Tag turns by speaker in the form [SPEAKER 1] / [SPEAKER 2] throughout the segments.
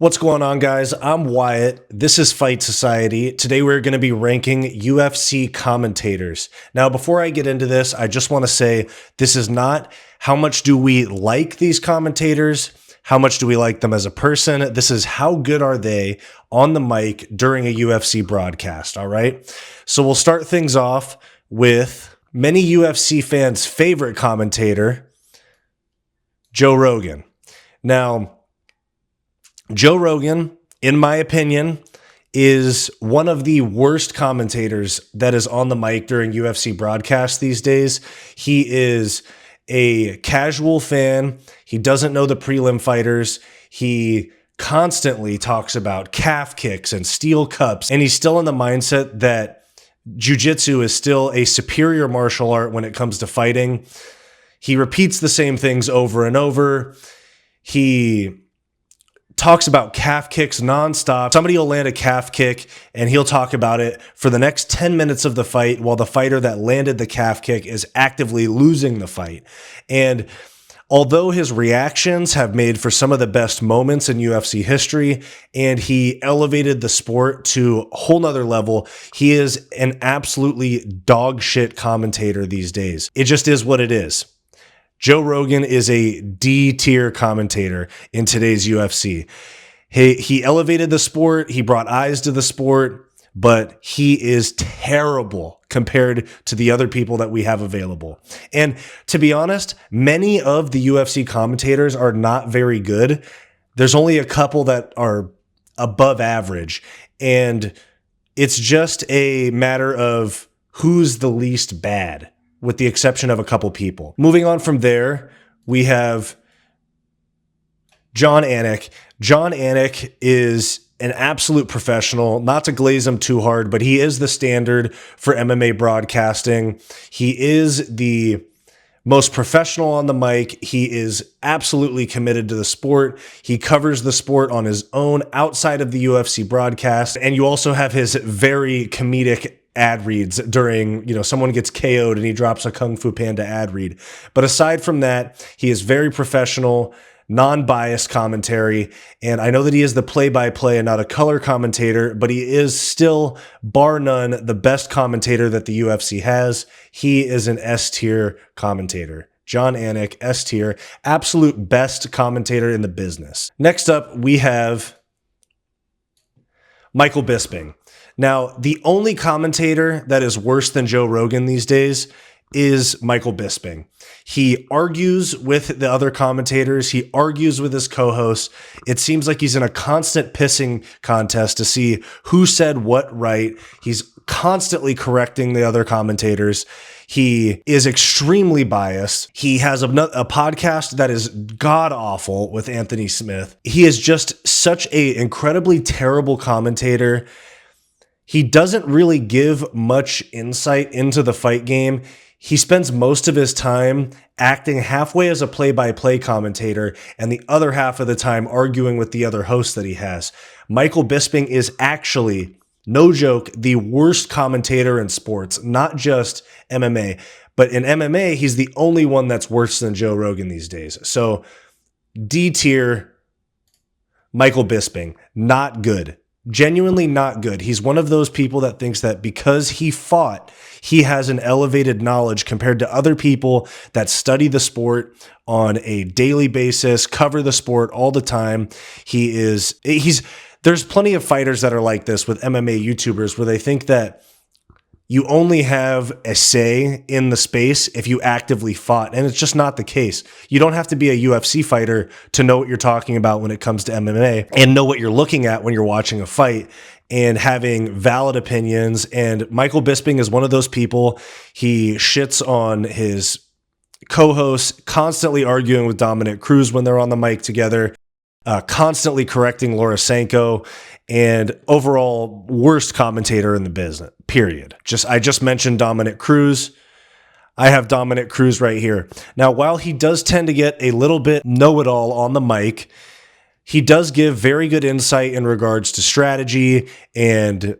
[SPEAKER 1] What's going on, guys? I'm Wyatt. This is Fight Society. Today we're going to be ranking UFC commentators. Now, before I get into this, I just want to say this is not how much do we like these commentators, how much do we like them as a person. This is how good are they on the mic during a UFC broadcast, all right? So we'll start things off with many UFC fans' favorite commentator, Joe Rogan. Now, Joe Rogan, in my opinion, is one of the worst commentators that is on the mic during UFC broadcasts these days. He is a casual fan. He doesn't know the prelim fighters. He constantly talks about calf kicks and steel cups, and he's still in the mindset that jiu-jitsu is still a superior martial art when it comes to fighting. He repeats the same things over and over. He talks about calf kicks nonstop. Somebody will land a calf kick and he'll talk about it for the next 10 minutes of the fight while the fighter that landed the calf kick is actively losing the fight. And although his reactions have made for some of the best moments in UFC history and he elevated the sport to a whole nother level, he is an absolutely dog shit commentator these days. It just is what it is. Joe Rogan is a D-tier commentator in today's UFC. He elevated the sport. He brought eyes to the sport, but he is terrible compared to the other people that we have available. And to be honest, many of the UFC commentators are not very good. There's only a couple that are above average, and it's just a matter of who's the least bad, with the exception of a couple people. Moving on from there, we have Jon Anik. Jon Anik is an absolute professional, not to glaze him too hard, but he is the standard for MMA broadcasting. He is the most professional on the mic. He is absolutely committed to the sport. He covers the sport on his own outside of the UFC broadcast. And you also have his very comedic ad reads during, someone gets KO'd and he drops a Kung Fu Panda ad read. But aside from that, he is very professional, non-biased commentary. And I know that he is the play-by-play and not a color commentator, but he is still, bar none, the best commentator that the UFC has. He is an S-tier commentator. Jon Anik, S-tier, absolute best commentator in the business. Next up, we have Michael Bisping. Now, the only commentator that is worse than Joe Rogan these days is Michael Bisping. He argues with the other commentators. He argues with his co-hosts. It seems like he's in a constant pissing contest to see who said what right. He's constantly correcting the other commentators. He is extremely biased. He has a podcast that is god-awful with Anthony Smith. He is just such an incredibly terrible commentator. He doesn't really give much insight into the fight game. He spends most of his time acting halfway as a play-by-play commentator and the other half of the time arguing with the other hosts that he has. Michael Bisping is actually, no joke, the worst commentator in sports, not just MMA. But in MMA, he's the only one that's worse than Joe Rogan these days. So D-tier, Michael Bisping, not good. Genuinely not good. He's one of those people that thinks that because he fought, he has an elevated knowledge compared to other people that study the sport on a daily basis, cover the sport all the time. There's plenty of fighters that are like this with MMA YouTubers where they think that you only have a say in the space if you actively fought. And it's just not the case. You don't have to be a UFC fighter to know what you're talking about when it comes to MMA and know what you're looking at when you're watching a fight and having valid opinions. And Michael Bisping is one of those people. He shits on his co-hosts, constantly arguing with Dominick Cruz when they're on the mic together, constantly correcting Sanko, and overall worst commentator in the business, period. I just mentioned Dominick Cruz. I have Dominick Cruz right here. Now, while he does tend to get a little bit know-it-all on the mic, he does give very good insight in regards to strategy and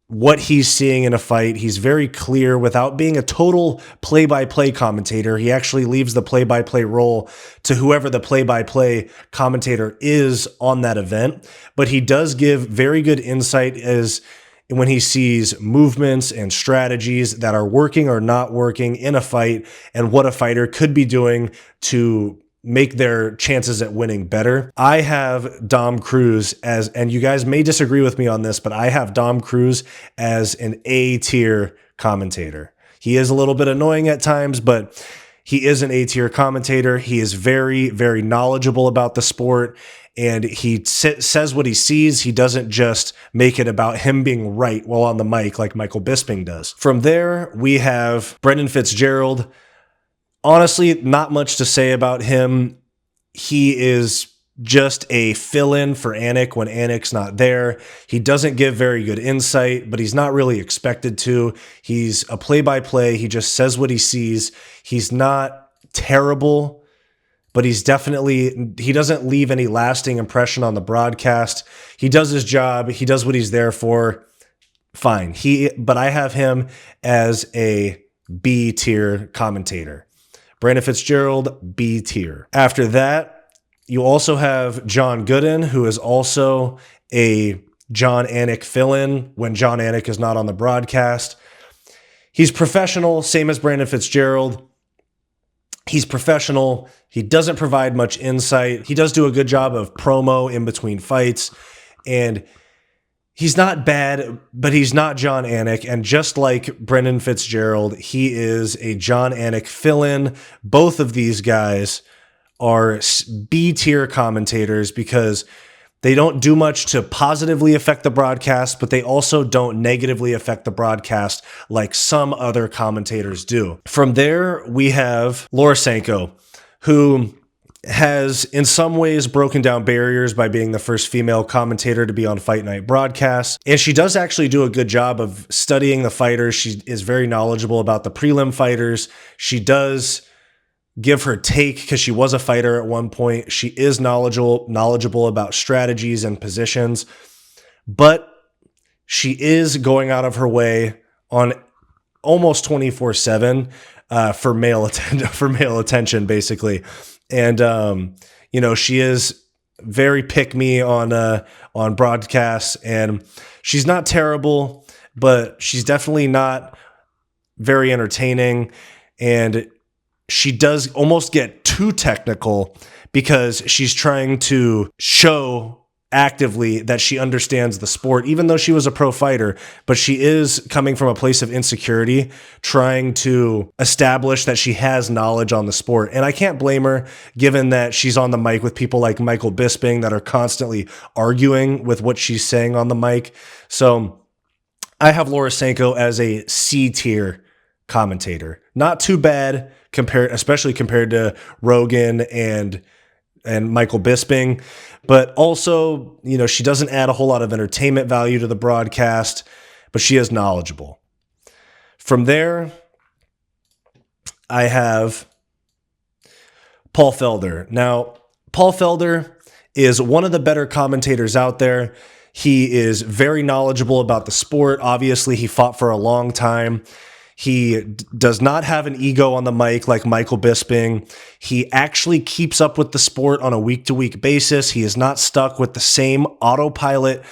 [SPEAKER 1] what he's seeing in a fight. He's very clear without being a total play-by-play commentator. He actually leaves the play-by-play role to whoever the play-by-play commentator is on that event. But he does give very good insight as when he sees movements and strategies that are working or not working in a fight and what a fighter could be doing to make their chances at winning better. I have Dom Cruz as, and you guys may disagree with me on this, but I have Dom Cruz as an A-tier commentator. He is a little bit annoying at times, but he is an A-tier commentator. He is very, very knowledgeable about the sport, and he says what he sees. He doesn't just make it about him being right while on the mic like Michael Bisping does. From there, we have Brendan Fitzgerald. Honestly, not much to say about him. He is just a fill-in for Anik when Anik's not there. He doesn't give very good insight, but he's not really expected to. He's a play-by-play. He just says what he sees. He's not terrible, but he doesn't leave any lasting impression on the broadcast. He does his job. He does what he's there for. Fine. But I have him as a B-tier commentator. Brandon Fitzgerald, B tier. After that, you also have John Gooden, who is also a Jon Anik fill-in when Jon Anik is not on the broadcast. He's professional, same as Brandon Fitzgerald. He's professional. He doesn't provide much insight. He does do a good job of promo in between fights, and he's not bad, but he's not Jon Anik. And just like Brendan Fitzgerald, he is a Jon Anik fill-in. Both of these guys are B-tier commentators because they don't do much to positively affect the broadcast, but they also don't negatively affect the broadcast like some other commentators do. From there, we have Laura Sanko, who has in some ways broken down barriers by being the first female commentator to be on Fight Night broadcasts. And she does actually do a good job of studying the fighters. She is very knowledgeable about the prelim fighters. She does give her take because she was a fighter at one point. She is knowledgeable about strategies and positions, but she is going out of her way on almost 24/7 for male attention, basically. And, she is very pick-me on broadcasts, and she's not terrible, but she's definitely not very entertaining. And she does almost get too technical because she's trying to show actively that she understands the sport, even though she was a pro fighter, but she is coming from a place of insecurity, trying to establish that she has knowledge on the sport. And I can't blame her, given that she's on the mic with people like Michael Bisping that are constantly arguing with what she's saying on the mic. So I have Laura Sanko as a C tier commentator. Not too bad especially compared to Rogan and Michael Bisping, but also, she doesn't add a whole lot of entertainment value to the broadcast, but she is knowledgeable. From there, I have Paul Felder. Now, Paul Felder is one of the better commentators out there. He is very knowledgeable about the sport. Obviously, he fought for a long time. He does not have an ego on the mic like Michael Bisping. He actually keeps up with the sport on a week-to-week basis. He is not stuck with the same autopilot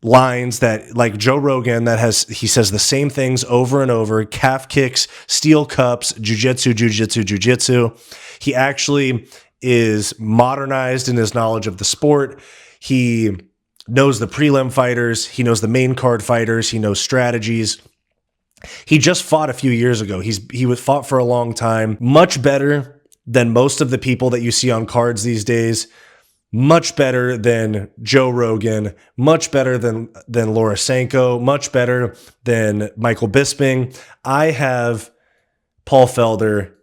[SPEAKER 1] lines that, like Joe Rogan, he says the same things over and over: calf kicks, steel cups, jiu-jitsu, jiu-jitsu, jiu-jitsu. He actually is modernized in his knowledge of the sport. He knows the prelim fighters. He knows the main card fighters. He knows strategies. He just fought a few years ago. He was fought for a long time. Much better than most of the people that you see on cards these days. Much better than Joe Rogan. Much better than Laura Sanko. Much better than Michael Bisping. I have Paul Felder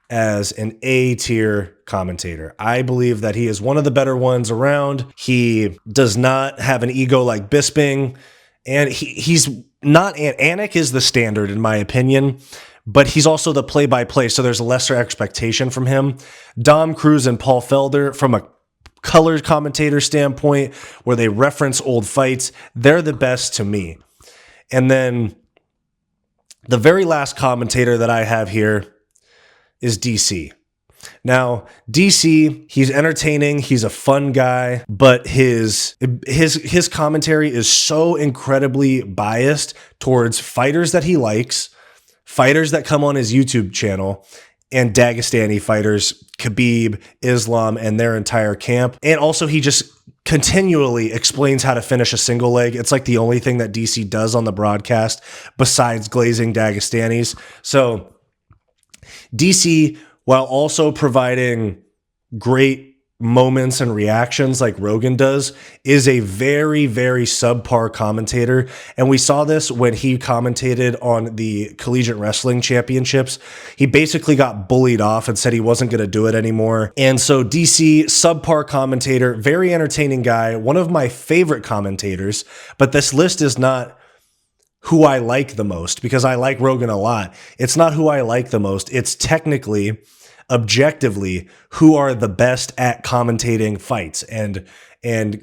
[SPEAKER 1] as an A-tier commentator. I believe that he is one of the better ones around. He does not have an ego like Bisping, and he's not. Anik is the standard in my opinion, but he's also the play-by-play, so there's a lesser expectation from him. Dom Cruz and Paul Felder, from a colored commentator standpoint, where they reference old fights, they're the best to me. And then the very last commentator that I have here is DC. Now, DC, he's entertaining, he's a fun guy, but his commentary is so incredibly biased towards fighters that he likes, fighters that come on his YouTube channel, and Dagestani fighters, Khabib, Islam, and their entire camp. And also he just continually explains how to finish a single leg. It's like the only thing that DC does on the broadcast besides glazing Dagestanis. So DC, while also providing great moments and reactions like Rogan does, is a very, very subpar commentator. And we saw this when he commentated on the Collegiate Wrestling Championships. He basically got bullied off and said he wasn't going to do it anymore. And so DC, subpar commentator, very entertaining guy, one of my favorite commentators, but this list is not who I like the most because I like Rogan a lot. It's not who I like the most. It's technically, objectively, who are the best at commentating fights and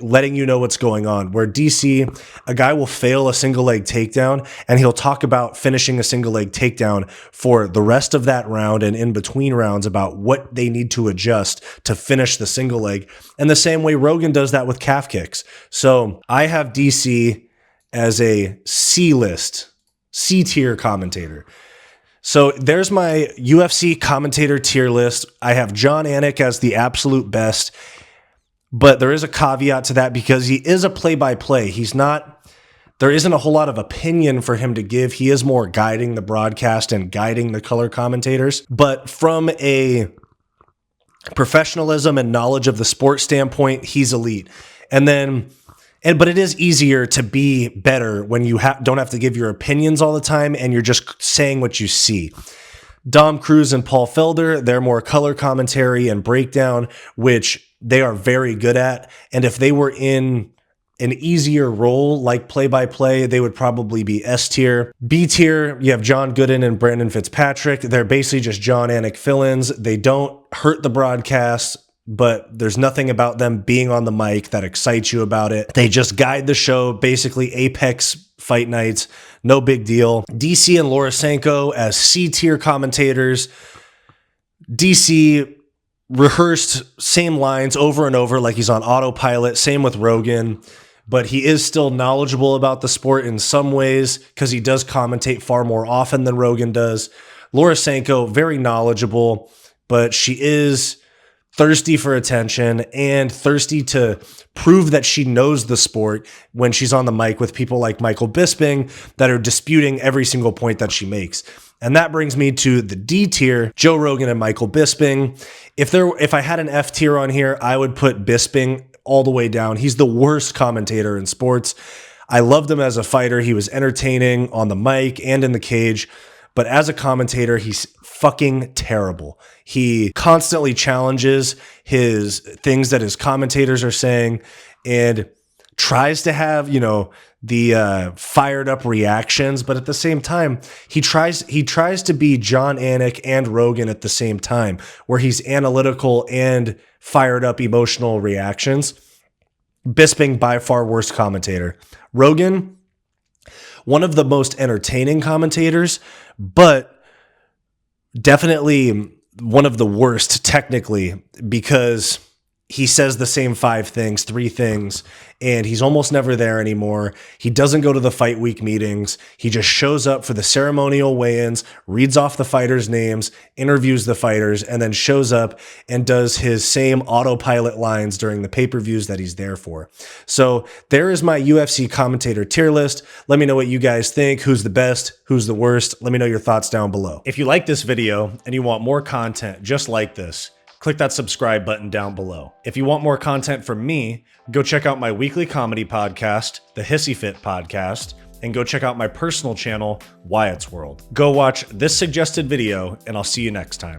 [SPEAKER 1] letting you know what's going on. Where DC, a guy will fail a single leg takedown and he'll talk about finishing a single leg takedown for the rest of that round and in between rounds about what they need to adjust to finish the single leg. And the same way Rogan does that with calf kicks. So I have DC as a C-list, C-tier commentator. So there's my UFC commentator tier list. I have Jon Anik as the absolute best, but there is a caveat to that because he is a play-by-play. There isn't a whole lot of opinion for him to give. He is more guiding the broadcast and guiding the color commentators. But from a professionalism and knowledge of the sport standpoint, he's elite. But it is easier to be better when you don't have to give your opinions all the time and you're just saying what you see. Dom Cruz and Paul Felder, they're more color commentary and breakdown, which they are very good at. And if they were in an easier role like play-by-play, they would probably be S tier. B tier, you have John Gooden and Brandon Fitzpatrick. They're basically just Jon Anik fill-ins. They don't hurt the broadcast, but there's nothing about them being on the mic that excites you about it. They just guide the show, basically apex fight nights, no big deal. DC and Laura Sanko as C-tier commentators. DC rehearsed same lines over and over like he's on autopilot, same with Rogan, but he is still knowledgeable about the sport in some ways because he does commentate far more often than Rogan does. Laura Sanko, very knowledgeable, but she is thirsty for attention and thirsty to prove that she knows the sport when she's on the mic with people like Michael Bisping that are disputing every single point that she makes. And that brings me to the D tier, Joe Rogan and Michael Bisping. If I had an F tier on here, I would put Bisping all the way down. He's the worst commentator in sports. I loved him as a fighter. He was entertaining on the mic and in the cage. But as a commentator, he's fucking terrible. He constantly challenges his things that his commentators are saying and tries to have, the fired up reactions. But at the same time, he tries to be Jon Anik and Rogan at the same time, where he's analytical and fired up emotional reactions. Bisping, by far worst commentator. Rogan, one of the most entertaining commentators, but definitely one of the worst technically because he says the same three things, and he's almost never there anymore. He doesn't go to the fight week meetings. He just shows up for the ceremonial weigh-ins, reads off the fighters' names, interviews the fighters, and then shows up and does his same autopilot lines during the pay-per-views that he's there for. So there is my UFC commentator tier list. Let me know what you guys think. Who's the best? Who's the worst? Let me know your thoughts down below. If you like this video and you want more content just like this, click that subscribe button down below. If you want more content from me, go check out my weekly comedy podcast, the Hissyfit podcast, and go check out my personal channel, Wyatt's World. Go watch this suggested video, and I'll see you next time.